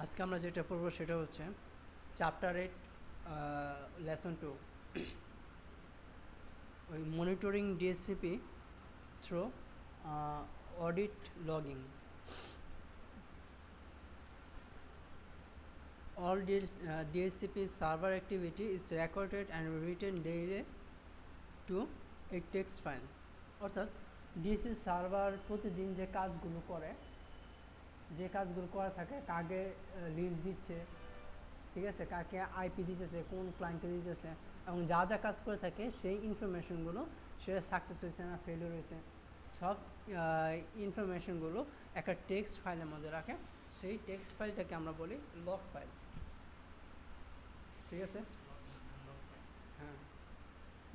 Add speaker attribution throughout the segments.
Speaker 1: আজকে আমরা যেটা পড়বো সেটা হচ্ছে চ্যাপ্টার 8 লেসন 2 ওই monitoring DSCP through audit logging all DHCP server activity is recorded and written daily to a text file অর্থাৎ ডিএসসি সার্ভার প্রতিদিন যে কাজগুলো করা থাকে কাকে লিস্ট দিচ্ছে, ঠিক আছে, কাকে আইপি দিতেছে, কোন ক্লায়েন্টকে দিতেছে এবং যা যা কাজ করে থাকে সেই ইনফরমেশনগুলো সেটা সাকসেস হয়েছে না ফেলিওর হয়েছে সব ইনফরমেশনগুলো একটা টেক্সট ফাইলের মধ্যে রাখে। সেই টেক্সট ফাইলটাকে আমরা বলি লগ ফাইল, ঠিক আছে। হ্যাঁ,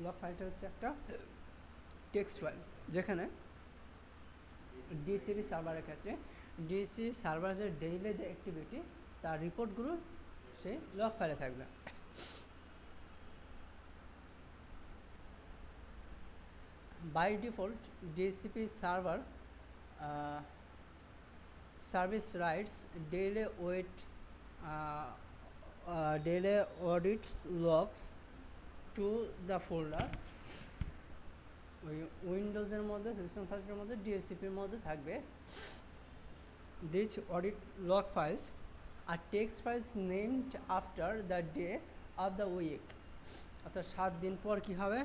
Speaker 1: লগ ফাইলটা হচ্ছে একটা টেক্সট ফাইল যেখানে ডিসিপি সার্ভারের ক্ষেত্রে ডিসি সার্ভারের ডেইলি যে অ্যাক্টিভিটি তার রিপোর্টগুলো সেই লগ ফাইলে থাকবে। By default, DHCP server service writes daily audits logs to the folder. ওই উইন্ডোজের মধ্যে সিস্টেম থাকার মধ্যে ডিএসসিপির মধ্যে থাকবে these audit log files are text files named after the day of the week অর্থাৎ 7 দিন পর কী হবে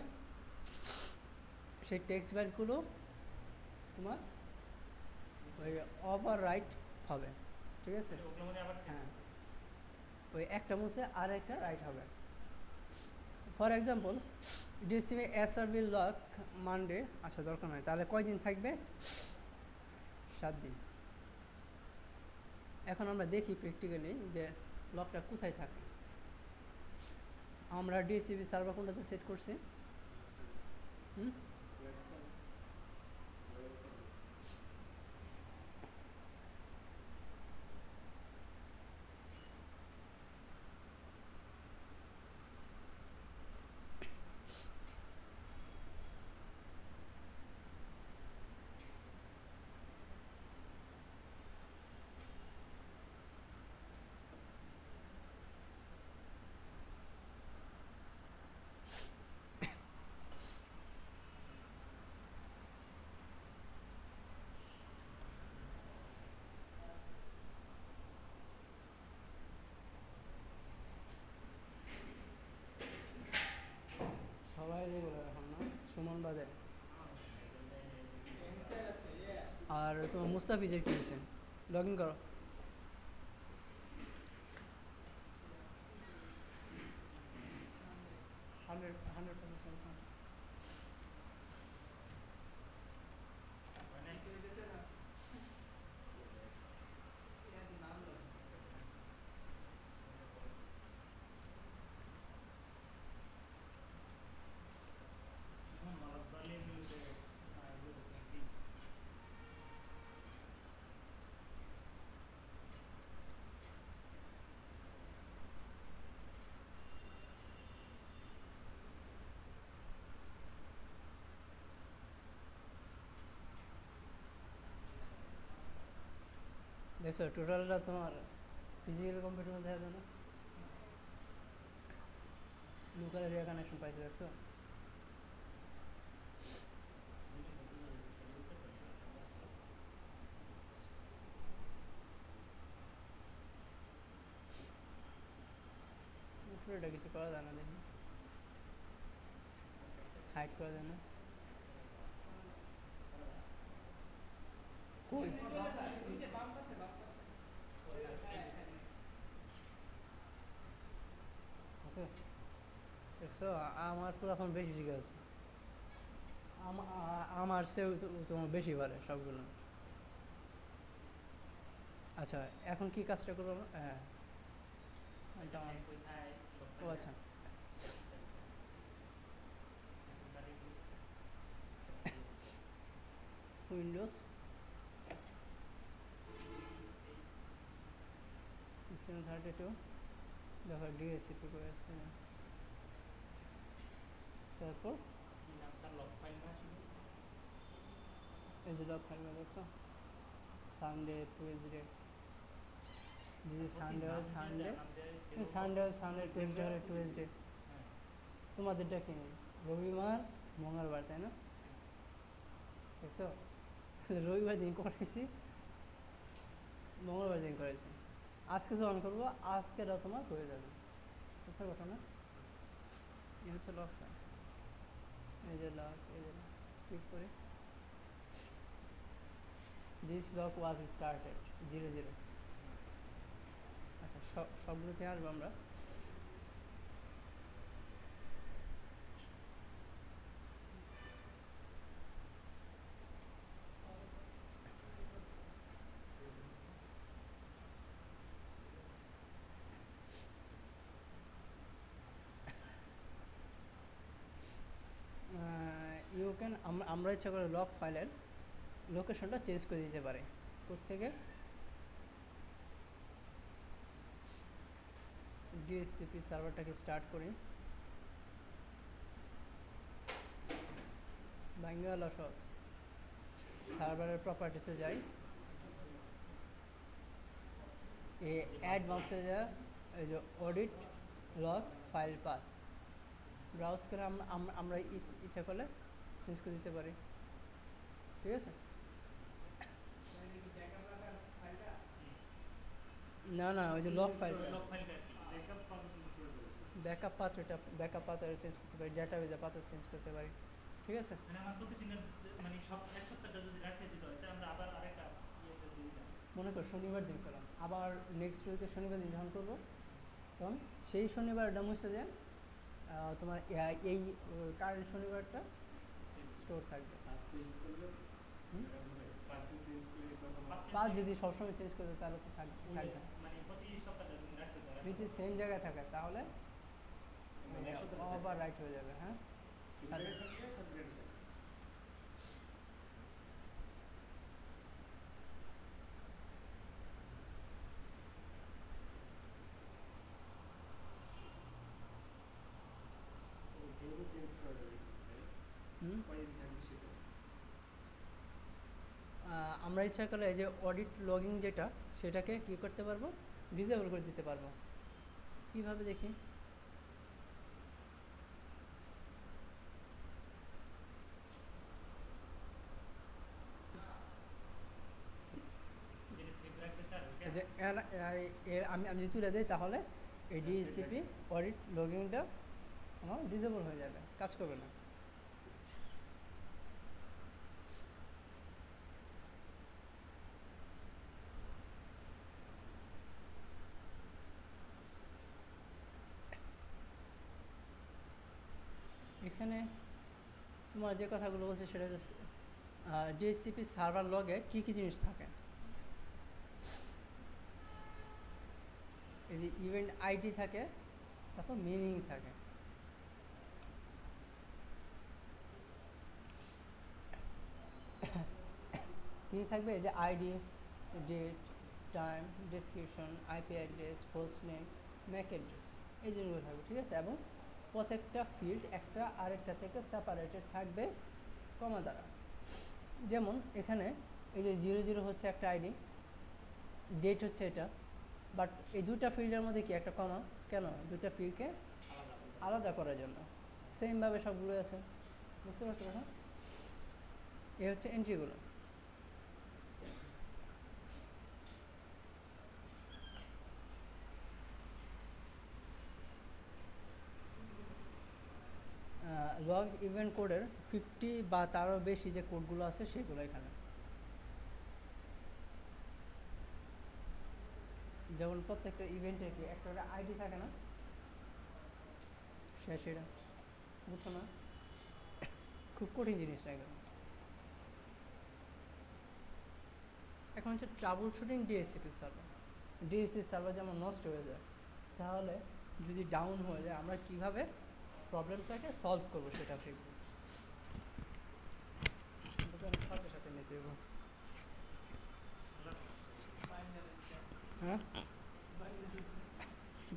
Speaker 1: সেই টেক্সট ফাইলগুলো তোমার ওই ওভাররাইট হবে, ঠিক আছে। হ্যাঁ, ওই একটা মুছে আর একটা রাইট হবে। For example DCP SRB lock Monday, আচ্ছা দরকার নয়, তাহলে কয়দিন থাকবে? 7 দিন। এখন আমরা দেখি প্র্যাকটিক্যালি যে লকটা কোথায় থাকে। আমরা ডিসিপি সার্ভার কোনটাতে সেট করছি? সবাই রেগুলার এখন না, সুমন বাদে। আর তোমার মুস্তাফিজের কী হয়েছে? লগ ইন করো। হান্ড্রেড দেখছো টোটালটা তোমার ফিজিক্যাল কম্পিউটার মধ্যে দেখা যায় না, ব্লু কালার কানেকশন পাইছে, দেখছো? উপরেটা কিছু করা যায় না, দেখি হাইড করা যায় না। কই আছে? দেখছো আমার পুরো এখন বেশি ঠিক আছে, আমার সেও তোমার বেশি পারে সবগুলো। আচ্ছা এখন কি কাজটা করবো? হ্যাঁ, এটা ও আচ্ছা, উইন্ডোজ সিক্সটিন 32 দেখো ডিএসসিপি করেছে, তারপর এই যে লগ ফাইল দেখছো সানডে টুয়েসডে যদি সানডে হয় সানডে,
Speaker 2: সেরকম
Speaker 1: সানডে হয় সানডে, টুয়েসডে হলে টুয়েসডে।
Speaker 2: হ্যাঁ
Speaker 1: তোমাদেরটা কি রবিবার মঙ্গলবার, তাই না?
Speaker 2: হ্যাঁ।
Speaker 1: দেখছো, রবিবার দিন করাইছি, মঙ্গলবার দিন করাইছি। আজকে যখন করবো আজকেটা তোমার হয়ে যাবে, বুঝছো ঘটনা? এই হচ্ছে লক ফাইল। এই যে লক, এই যে ক্লিক করে দিস লক ওয়াজ স্টার্টেড 00। আচ্ছা, সবগুলোতে আসবো আমরা। ইউ ক্যান, আমরা ইচ্ছা করে লক ফাইলের লোকেশনটা চেঞ্জ করে দিতে পারি। কোত্থেকে? ডিএসসিপি সার্ভারটাকে স্টার্ট করি, বাঙ্গালা সব সার্ভারের প্রপার্টিসে যাই, এই অ্যাডভান্সে যা, এই যে audit lock file path browse করে আমরা ইচ্ছা করলে চেঞ্জ করে দিতে পারি, ঠিক আছে? না না, ওই যে লক ফাইলটা,
Speaker 2: লক ফাইলটা কি
Speaker 1: ব্যাকআপ পাথ, ওইটা ব্যাকআপ পাথ চেঞ্জ করতে পারি, ডাটাবেজে পাথ চেঞ্জ করতে পারি, ঠিক আছে?
Speaker 2: মানে আমার প্রতিদিনের মানে সব এক সপ্তাহটা যদি রাখতে দিতে হয় তাহলে আমরা আবার আরেকটা ইয়েতে দিয়ে দিলাম।
Speaker 1: মনে কর শনিবার দিন করলাম, আবার নেক্সট উইকে শনিবার দিন যখন করবো তখন সেই শনিবারটা মুছে দেন, তোমার এই কারেন্ট শনিবারটা স্টোর থাকবে। পাঁচ যদি সবসময় চেঞ্জ করতে তাহলে তো থাকবে
Speaker 2: মানে প্রতি সপ্তাহটা যদি রাখতে হয়
Speaker 1: যদি সেম জায়গায় থাকে তাহলে ওভার রাইট হয়ে যাবে। হ্যাঁ, আমরা ইচ্ছা করলে এই যে অডিট লগিং যেটা, সেটাকে কি করতে পারবো, ডিসেবল করে দিতে পারবো। কিভাবে দেখি?
Speaker 2: যেটা সেভ রাখতে স্যার
Speaker 1: এই যে আমি যদি তুলে দিই তাহলে এই ডিএসসিপি অডিট লগিংটা আমার ডিসেবল হয়ে যাবে, কাজ করবে না। এখানে তোমার যে কথাগুলো বলছে সেটা হচ্ছে ডিএসসিপি সার্ভার লগে কী কী জিনিস থাকে। এই যে ইভেন্ট আইডি থাকে, তারপর মিনিং থাকে, কী থাকবে? এই যে ID, date, time, description, IP address, host name, MAC address, এই জিনিসগুলো থাকবে, ঠিক আছে? এবং প্রত্যেকটা ফিল্ড একটা আরেকটা থেকে সেপারেটেড থাকবে কমা দ্বারা। যেমন এখানে এই যে 00 হচ্ছে একটা আইডি, ডেট হচ্ছে এটা, বাট এই দুটা ফিল্ডের মধ্যে কি একটা কমা কেন? দুটা ফিল্ডকে আলাদা করার জন্য। সেমভাবে সবগুলো আছে, বুঝতে পারছো এখন? এই হচ্ছে এন্ট্রিগুলো। লগ ইভেন্ট কোডের 50 বা তারও বেশি যে কোডগুলো আছে সেগুলো এখানে। যেমন প্রত্যেকটা ইভেন্টের কি একটা করে আইডি থাকে না, সেটা বুঝছো না? খুব কঠিন জিনিস না এগুলো। এখন হচ্ছে troubleshooting DSCP server. DSC server যেমন নষ্ট হয়ে যায়, তাহলে যদি ডাউন হয়ে যায় আমরা কিভাবে প্রবলেমটাকে সলভ করবো সেটা শিখবো। সাথে সাথে নিতে দেবো। হ্যাঁ,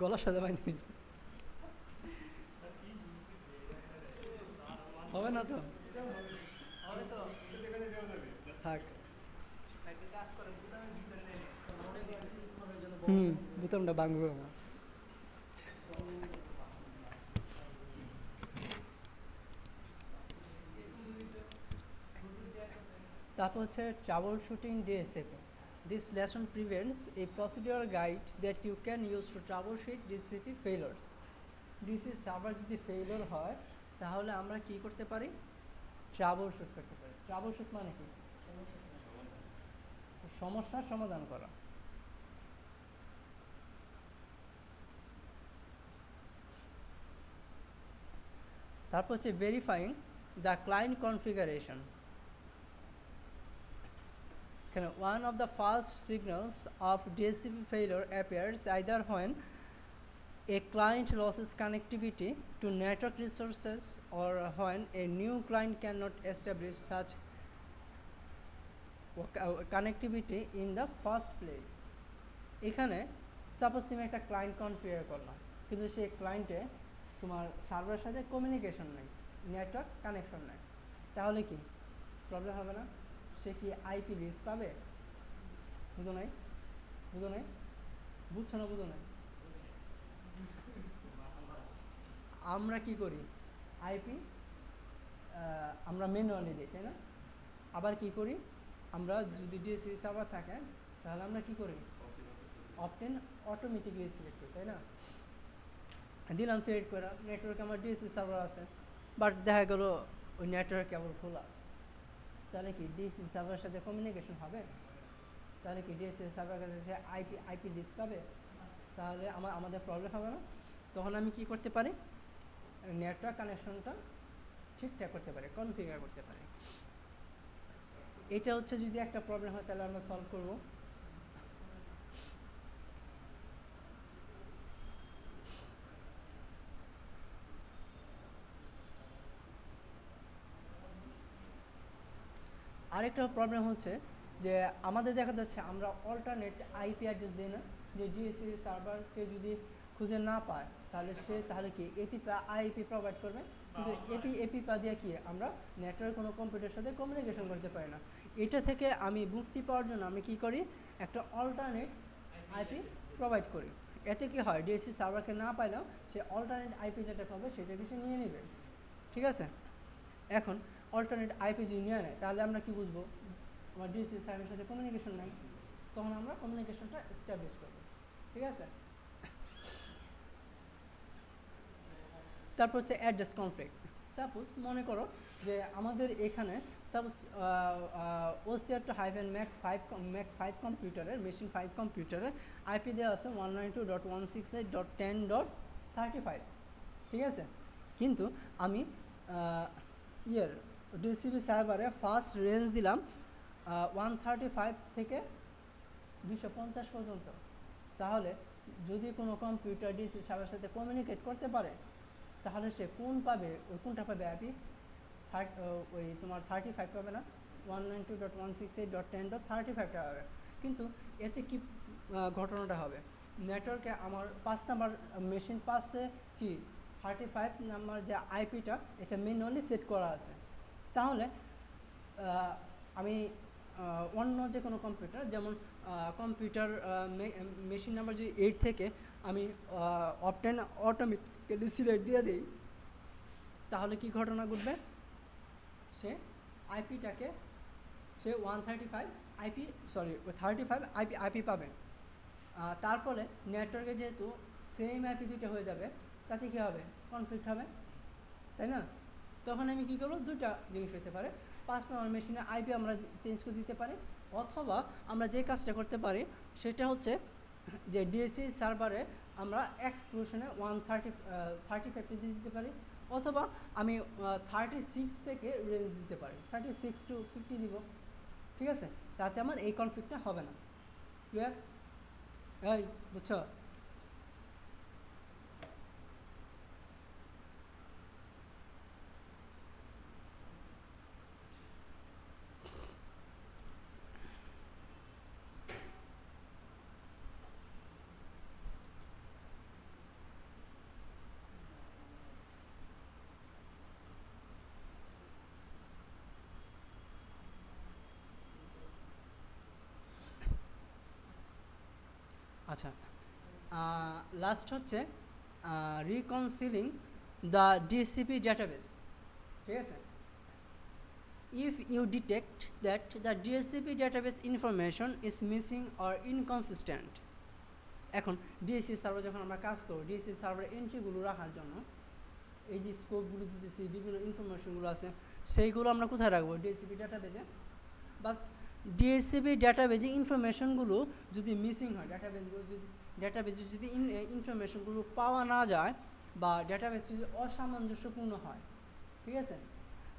Speaker 1: গলার সাথে বাইনি হবে না তো, থাক। বোতামটা ভাঙবে না। তারপর হচ্ছে troubleshooting DHCP. This lesson prevents a procedure guide that you can use to trouble shoot DHCP failures. DC server যদি ফেইলিওর হয় তাহলে আমরা কি করতে পারি? ট্রাবল শুট করতে পারি। ট্রাবল শুট মানে কি? সমস্যার সমাধান করা। তারপর হচ্ছে verifying the client configuration. One of the first signals of DHCP failure appears either when a client loses connectivity to network resources or when a new client cannot establish such connectivity in the first place. এখানে suppose তুমি একটা client configure করলাম, কিন্তু সেই ক্লায়েন্টে তোমার সার্ভারের সাথে communication নেই, নেটওয়ার্ক কানেকশন নেই, তাহলে কি প্রবলেম হবে না? সে কি আইপি রিচ পাবে? বুঝো নাই? বুঝো নাই? বুঝছো না? বুঝো নাই? আমরা কি করি? আইপি আমরা ম্যানুয়ালি দিই, তাই না? আবার কি করি? আমরা যদি ডিএসসি সার্ভার থাকে তাহলে আমরা কি করি? অপটেন অটোমেটিকলি সিলেক্ট করি, তাই না? দিলাম সিলেক্ট করে, নেটওয়ার্কে আমার ডিএসসি সার্ভার আছে, বাট দেখা গেল ওই নেটওয়ার্ক কেবল খোলা, তাহলে কি ডিএসসি সার্ভারের সাথে কমিউনিকেশন হবে? তাহলে কি ডিএসসি সার্ভারের কাছে আইপি ডিস্ক পাবে? তাহলে আমাদের প্রবলেম হবে না? তখন আমি কি করতে পারি? নেটওয়ার্ক কানেকশনটা ঠিকঠাক করতে পারি, কনফিগার করতে পারি। এটা হচ্ছে যদি একটা প্রবলেম হয় তাহলে আমরা সলভ করব। আরেকটা প্রবলেম হচ্ছে যে আমাদের দেখা যাচ্ছে আমরা অল্টারনেট আইপি অ্যাড্রেস দিই না, যে ডিএসসি সার্ভারকে যদি খুঁজে না পায় তাহলে কি আইপি প্রোভাইড করবে, কিন্তু এপি দিয়ে কি আমরা নেটওয়ার্ক কোনো কম্পিউটারের সাথে কমিউনিকেশন করতে পারি না। এটা থেকে আমি মুক্তি পাওয়ার জন্য আমি কি করি? একটা অল্টারনেট আইপি প্রোভাইড করি। এতে কি হয়? ডিএসসি সার্ভারকে না পাইলেও সে অল্টারনেট আইপি যেটা পাবে সেটাকে সে নিয়ে নেবে, ঠিক আছে? এখন অল্টারনেট আইপি যদি নিয়ে নেয় তাহলে আমরা কি বুঝবো? আমার ডিএসসি সার্ভারের সাথে কমিউনিকেশন নাই, তখন আমরা কমিউনিকেশনটা এস্টাবলিশ করবো, ঠিক আছে? তারপর হচ্ছে অ্যাড্রেস কনফ্লিক্ট। সাপোজ মনে করো যে আমাদের এখানে suppose OCR two hyphen Mac 5 কম্পিউটারের মেশিন 5 কম্পিউটারে আইপি দেওয়া আছে 192.168.10.35, ঠিক আছে? কিন্তু আমি ডিসিপি সার্ভারে ফার্স্ট রেঞ্জ দিলাম 135 থেকে 250 পর্যন্ত। তাহলে যদি কোনো কম্পিউটার ডিসি সার্ভারের সাথে কমিউনিকেট করতে পারে তাহলে সে কোনটা পাবে? আইপি ওই তোমার 35 পাবে না, 192.168.10.35টা পাবে। কিন্তু এতে কি ঘটনাটা হবে? নেটওয়ার্কে আমার 5 নাম্বার মেশিন পাশে কি 35 নাম্বার যে আইপিটা এটা ম্যানুয়ালি সেট করা আছে। তাহলে আমি অন্য যে কোনো কম্পিউটার, যেমন কম্পিউটার মেশিন নাম্বার যদি 8 থেকে আমি অপটেন অটোমেটিক্যালি সিলেক্ট দিয়ে দিই, তাহলে কি ঘটনা ঘটবে? সে আইপিটাকে সে 35 আইপি পাবে। তার ফলে নেটওয়ার্কে যেহেতু সেম আইপি দুইটা হয়ে যাবে, তাতে কী হবে? কনফ্লিক্ট হবে, তাই না? তখন আমি কী করবো? দুইটা জিনিস হতে পারে। 5 নম্বর মেশিনে আইপি আমরা চেঞ্জ করে দিতে পারি, অথবা আমরা যে কাজটা করতে পারি সেটা হচ্ছে যে ডিএসসি সার্ভারে আমরা এক্সক্লুশনে 135 দিতে পারি, অথবা আমি 36 থেকে রেঞ্জ দিতে পারি, 36 to 50 দিব, ঠিক আছে? তাতে আমার এই কনফ্লিক্টটা হবে না। ক্লিয়ার? এই বুঝছো? আচ্ছা, লাস্ট হচ্ছে রিকনসিলিং দ্য ডিসিপি ডেটাবেস। ঠিক আছে, if you detect that the DHCP database information is missing or inconsistent, এখন ডিএসসি সার্ভার যখন আমরা কাজ করব, ডিএসসি সার্ভার এন্ট্রিগুলো রাখার জন্য এই যে স্কোপগুলো দিতেছি, বিভিন্ন ইনফরমেশনগুলো আছে, সেইগুলো আমরা কোথায় রাখবো? ডিএসসিপি ডাটাবেজে। বাস ডিএসসিপি ডাটাবেজে ইনফরমেশনগুলো যদি মিসিং হয়, ডাটাবেজে যদি ইনফরমেশনগুলো পাওয়া না যায় বা ডাটাবেজ যদি অসামঞ্জস্যপূর্ণ হয়, ঠিক আছে,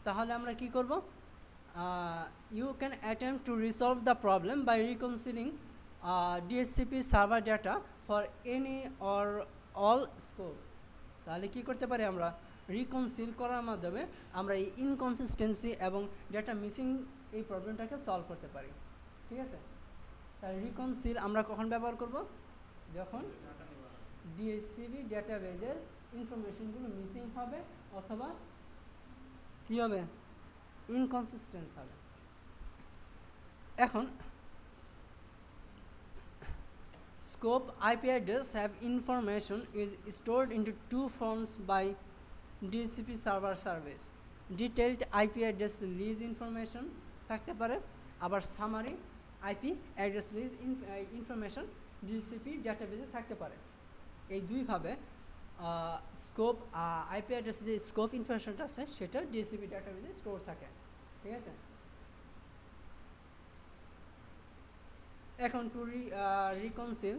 Speaker 1: তাহলে আমরা কি করব? You can attempt to resolve the problem by reconciling DHCP server data for any or all scopes. তাহলে কি করতে পারি আমরা? রিকনসিল করার মাধ্যমে আমরা এই ইনকনসিস্টেন্সি এবং ডেটা মিসিং এই প্রবলেমটাকে সলভ করতে পারি। ঠিক আছে, তাহলে রিকনসিল আমরা কখন ব্যবহার করব? যখন ডিএসসিপি ডেটাবেজের ইনফরমেশনগুলো মিসিং হবে অথবা কি হবে? ইনকনসিস্টেন্স হবে। এখন scope IP address have information is stored into two forms by DHCP server service. Detailed IP address list information থাকতে পারে, আবার summary IP address list information DHCP database থাকতে পারে। এই দুইভাবে স্কোপ আইপি অ্যাড্রেসে যে স্কোপ ইনফরমেশনটা আছে সেটা ডিএসসিপি ডাটাবেজে স্টোর থাকে। ঠিক আছে, এখন টু রিকনসিল,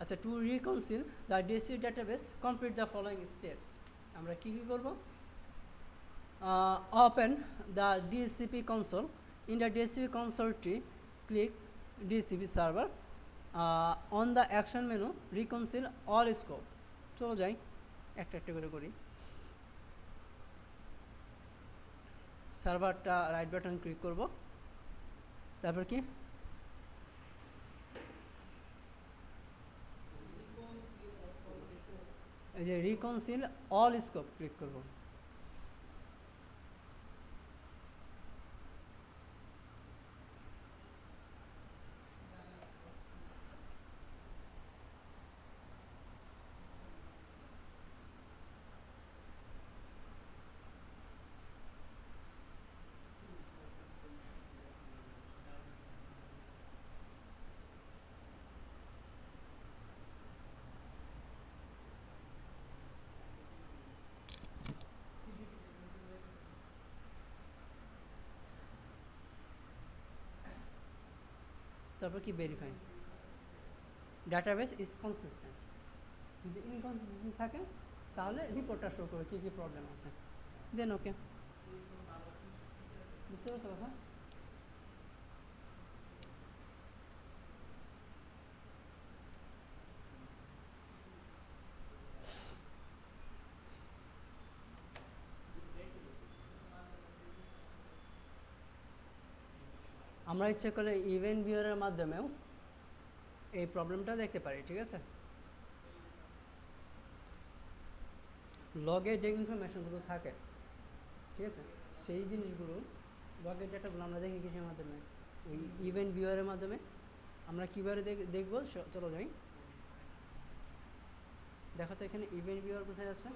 Speaker 1: আচ্ছা, to reconcile the DHCP database complete the following steps. আমরা কী কী করব? Open the DHCP console. In the DHCP console tree, click DHCP server. On the action menu, reconcile all scope. চলো যাই, একটা একটা করে করি। সার্ভারটা রাইট বাটন ক্লিক করব, তারপর কি এই যে রিকনসিল অল স্কোপ ক্লিক করব। তারপর কি ভেরিফাই ডাটাবেস ইজ কনসিস্টেন্ট। যদি ইনকনসিস্টেন্ট থাকে তাহলে রিপোর্টটা শো করবে কী কী প্রবলেম আছে, দেন ওকে। বুঝতে পারছো কথা? আমরা ইচ্ছে করলে ইভেন্ট ভিউয়ারের মাধ্যমেও এই প্রবলেমটা দেখতে পারি। ঠিক আছে, লগে যে ইনফরমেশনগুলো থাকে, ঠিক আছে, সেই জিনিসগুলো লগের ডেটাগুলো আমরা দেখি কিসের মাধ্যমে? ওই ইভেন্ট ভিউয়ারের মাধ্যমে। আমরা কীভাবে দেখবো? চলো যাই, দেখো তো এখানে ইভেন্ট ভিউয়ার কোথায় আছে?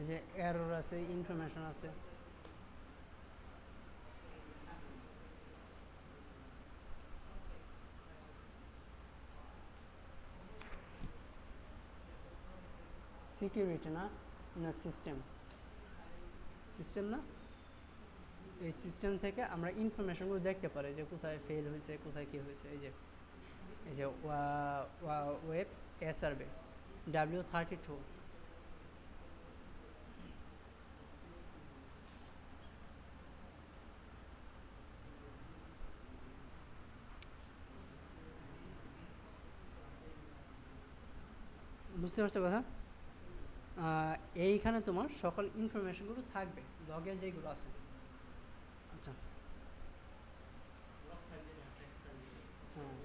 Speaker 1: এই যে এরর আছে, ইনফরমেশন আছে। সিকিউরিটি না, না সিস্টেম, সিস্টেম না, এই সিস্টেম থেকে আমরা ইনফরমেশনগুলো দেখতে পারি যে কোথায় ফেল হয়েছে, কোথায় কী হয়েছে। এই যে ওয়েব সার্ভে W32, বুঝতে পারছো কথা? এইখানে তোমার সকল ইনফরমেশনগুলো থাকবে লগে যেগুলো আছে। আচ্ছা,
Speaker 2: লক ফাইল দিয়ে একটা এক্সট্রা দিয়ে
Speaker 1: হ্যাঁ।